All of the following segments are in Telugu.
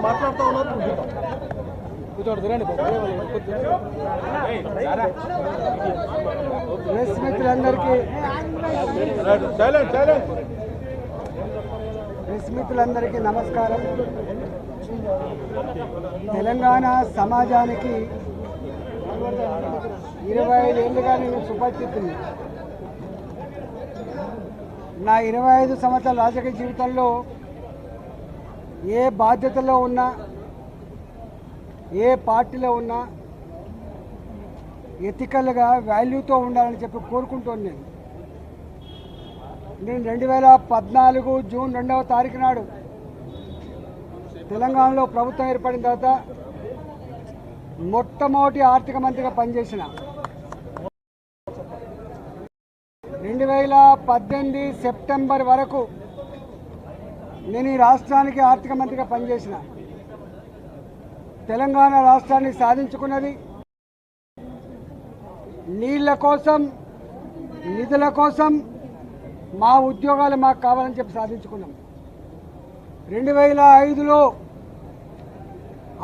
మాట్లాడుతూ ఉన్నారు. ప్రెస్ మిత్రులందరికీ నమస్కారం. తెలంగాణ సమాజానికి 25 ఏళ్ళుగా నేను సుపరిచితుని. నా 25 సంవత్సరాల రాజకీయ జీవితంలో ఏ బాధ్యతలో ఉన్నా, ఏ పార్టీలో ఉన్నా ఎథికల్గా వాల్యూతో ఉండాలని చెప్పి కోరుకుంటాను. నేను 2014 జూన్ 2వ తారీఖు నాడు తెలంగాణలో ప్రభుత్వం ఏర్పడిన తర్వాత మొట్టమొదటి ఆర్థిక మంత్రిగా పనిచేసిన. 2018 సెప్టెంబర్ వరకు నేను ఈ రాష్ట్రానికి ఆర్థిక మంత్రిగా పనిచేసిన. తెలంగాణ రాష్ట్రాన్ని సాధించుకున్నది నీళ్ల కోసం, నిధుల కోసం, మా ఉద్యోగాలు మాకు కావాలని చెప్పి సాధించుకున్నాం. 2005లో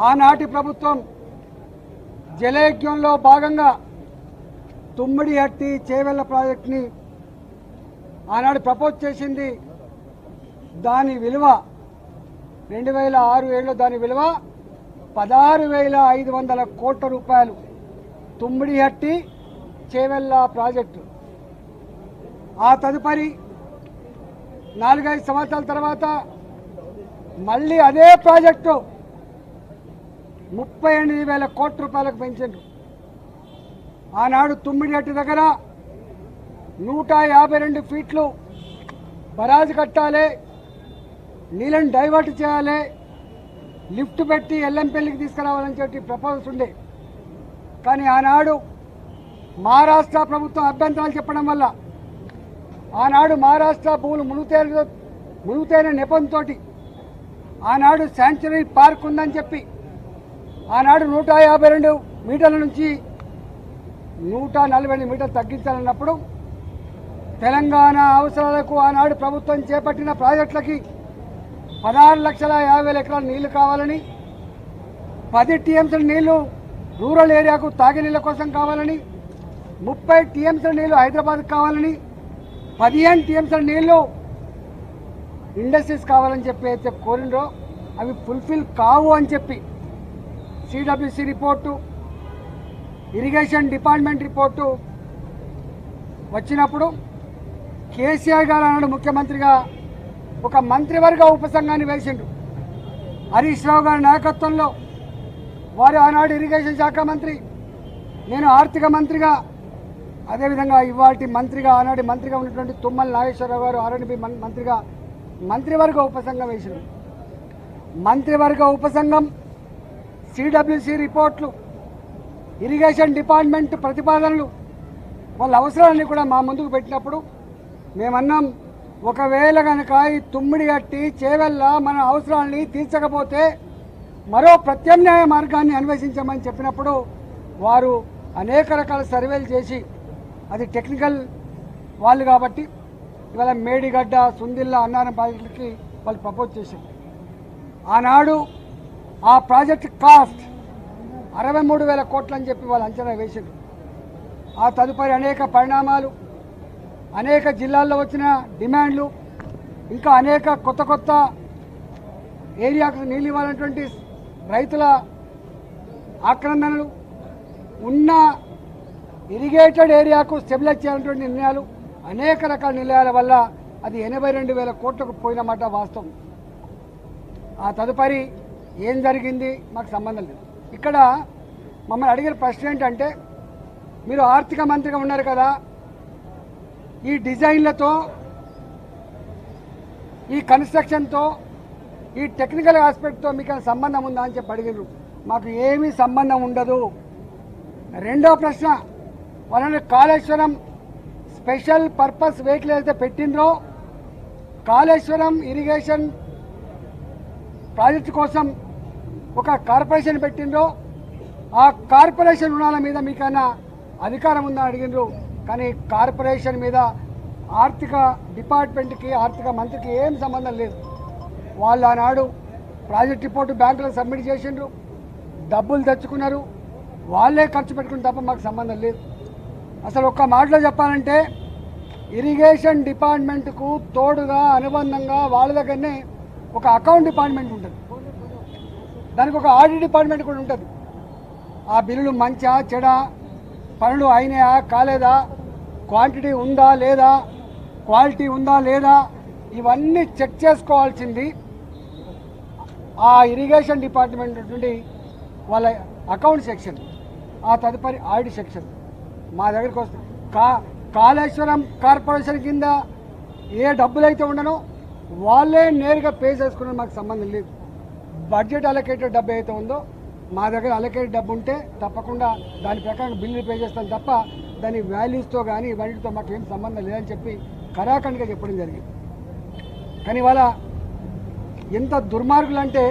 ఆనాటి ప్రభుత్వం జలయజ్ఞంలో భాగంగా తుమ్మిడిహట్టి చేవెళ్ల ప్రాజెక్టుని ఆనాడు ప్రపోజ్ చేసింది. దాని విలువ 2006-7లో దాని విలువ 16,500 కోట్ల రూపాయలు. తుమ్మిడిహట్టి చేవెళ్ల ప్రాజెక్టు. ఆ తదుపరి 4-5 సంవత్సరాల తర్వాత మళ్ళీ అదే ప్రాజెక్టు 38,000 కోట్ల రూపాయలకు పెంచారు. ఆనాడు తుమ్మిడిహట్టి దగ్గర 152 ఫీట్లు బరాజు కట్టాలి, నీళ్ళని డైవర్ట్ చేయాలి, లిఫ్ట్ పెట్టి ఎల్లంపల్లికి తీసుకురావాలని చెప్పి ప్రపోజల్స్ ఉండే. కానీ ఆనాడు మహారాష్ట్ర ప్రభుత్వం అభ్యంతరాలు చెప్పడం వల్ల ఆనాడు మహారాష్ట్ర భూములు మునుగుతైన నెపంతో ఆనాడు శాంక్చురీ పార్క్ ఉందని చెప్పి ఆనాడు 152 మీటర్ల నుంచి 148 మీటర్లు తగ్గించాలన్నప్పుడు తెలంగాణ అవసరాలకు ఆనాడు ప్రభుత్వం చేపట్టిన ప్రాజెక్టులకి 16,50,000 ఎకరాల నీళ్లు కావాలని, 10 టీఎంసీల నీళ్లు రూరల్ ఏరియాకు తాగునీళ్ళ కోసం కావాలని, 30 టీఎంసీల నీళ్లు హైదరాబాద్కు కావాలని, 15 టీఎంసీల నీళ్లు ఇండస్ట్రీస్ కావాలని చెప్పి అయితే కోరిండ్రో అవి ఫుల్ఫిల్ కావు అని చెప్పి CWC report, irrigation department report వచ్చినప్పుడు కేసీఆర్ గారు ఆనాడు ముఖ్యమంత్రిగా ఒక మంత్రివర్గ ఉపసంఘాన్ని వేసిండు. హరీష్ రావు గారి నాయకత్వంలో వారు ఆనాడు ఇరిగేషన్ శాఖ మంత్రి, నేను ఆర్థిక మంత్రిగా, అదేవిధంగా ఇవాటి మంత్రిగా ఆనాడు మంత్రిగా ఉన్నటువంటి తుమ్మల నాగేశ్వరరావు గారు ఆర్ఎండ్బి మంత్రిగా మంత్రివర్గ ఉపసంఘం వేసిండు. మంత్రివర్గ ఉపసంఘం సిడబ్ల్యూసి రిపోర్ట్లు, ఇరిగేషన్ డిపార్ట్మెంట్ ప్రతిపాదనలు, వాళ్ళ అవసరాలన్నీ కూడా మా ముందుకు పెట్టినప్పుడు మేమన్నాం, ఒకవేళ కనుక ఈ తుమ్మిడిహట్టి చేవెళ్ళ మన అవసరాలని తీర్చకపోతే మరో ప్రత్యామ్నాయ మార్గాన్ని అన్వేషించమని చెప్పినప్పుడు వారు అనేక రకాల సర్వేలు చేసి, అది టెక్నికల్ వాళ్ళు కాబట్టి ఇవాళ మేడిగడ్డ, సుందిల్ల, అన్నారం ప్రాజెక్టులకి వాళ్ళు ప్రపోజ్ చేశారు. ఆనాడు ఆ ప్రాజెక్ట్ కాస్ట్ 63,000 కోట్లు అని చెప్పి వాళ్ళు అంచనా వేశారు. ఆ తదుపరి అనేక పరిణామాలు, అనేక జిల్లాల్లో వచ్చిన డిమాండ్లు, ఇంకా అనేక కొత్త ఏరియాకు నీళ్ళు ఇవ్వాలన్నటువంటి రైతుల ఆక్రందనలు, ఉన్న ఇరిగేటెడ్ ఏరియాకు స్టెబిలైజ్ చేయాలన్నటువంటి నిర్ణయాలు, అనేక రకాల నిర్ణయాల వల్ల అది 82,000 కోట్లకు పోయినమాట వాస్తవం. ఆ తదుపరి ఏం జరిగింది మాకు సంబంధం లేదు. ఇక్కడ మమ్మల్ని అడిగిన ప్రశ్న ఏంటంటే, మీరు ఆర్థిక మంత్రిగా ఉన్నారు కదా, ఈ డిజైన్లతో, ఈ కన్స్ట్రక్షన్తో, ఈ టెక్నికల్ ఆస్పెక్ట్తో మీకు సంబంధం ఉందా అని చెప్పి అడిగినారు. మాకు ఏమీ సంబంధం ఉండదు. రెండో ప్రశ్న, వాళ్ళని కాళేశ్వరం స్పెషల్ పర్పస్ వెహికల్ అయితే పెట్టిండ్రో, కాళేశ్వరం ఇరిగేషన్ ప్రాజెక్టు కోసం ఒక కార్పొరేషన్ పెట్టిండ్రో ఆ కార్పొరేషన్ రుణాల మీద మీకన్నా అధికారం ఉందని అడిగినరు. కానీ కార్పొరేషన్ మీద ఆర్థిక డిపార్ట్మెంట్కి ఆర్థిక మంత్రికి ఏం సంబంధం లేదు. వాళ్ళు ఆనాడు ప్రాజెక్ట్ రిపోర్టు బ్యాంకులకు సబ్మిట్ చేసిండ్రు, డబ్బులు తెచ్చుకున్నారు, వాళ్ళే ఖర్చు పెట్టుకుని తప్ప మాకు సంబంధం లేదు. అసలు ఒక్క మాటలో చెప్పాలంటే ఇరిగేషన్ డిపార్ట్మెంట్కు తోడుగా అనుబంధంగా వాళ్ళ దగ్గరనే ఒక అకౌంట్ డిపార్ట్మెంట్ ఉంటుంది, దానికి ఒక ఆడిట్ డిపార్ట్మెంట్ కూడా ఉంటుంది. ఆ బిల్లులు మంచా చెడా, పనులు అయినాయా కాలేదా, క్వాంటిటీ ఉందా లేదా, క్వాలిటీ ఉందా లేదా, ఇవన్నీ చెక్ చేసుకోవాల్సింది ఆ ఇరిగేషన్ డిపార్ట్మెంట్ నుండి వాళ్ళ అకౌంట్ సెక్షన్, ఆ తదుపరి ఆడిట్ సెక్షన్ మా దగ్గరికి వస్తుంది. కాళేశ్వరం కార్పొరేషన్ కింద ఏ డబ్బులైతే ఉండనో వాళ్ళే నేరుగా పే చేసుకునే మాకు సంబంధం లేదు. బడ్జెట్ అలొకేటెడ్ డబ్బు అయితే ఉందో మా దగ్గర అలొకేటెడ్ డబ్బు ఉంటే తప్పకుండా దాని ప్రకారం బిల్లు పే చేస్తాం తప్ప దాని వాల్యూస్తో కానీ వాటితో మాకు ఏం సంబంధం లేదని చెప్పి కరాఖండిగా చెప్పడం జరిగింది. కానీ ఇవాళ ఎంత దుర్మార్గులు అంటే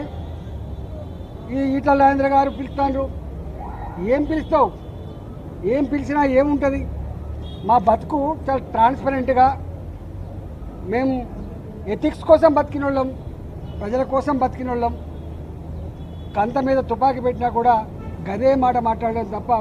ఈ ఈటల రాజేంద్ర గారు పిలుస్తాండ్రు. ఏం పిలుస్తావు, ఏం పిలిచినా ఏముంటుంది? మా బతుకు చాలా ట్రాన్స్పరెంట్గా, మేము ఎథిక్స్ కోసం బతికిన వాళ్ళం, ప్రజల కోసం బతికిన వాళ్ళం. కంత మీద తుపాకీ పెట్టినా కూడా గదే మాట మాట్లాడడం తప్ప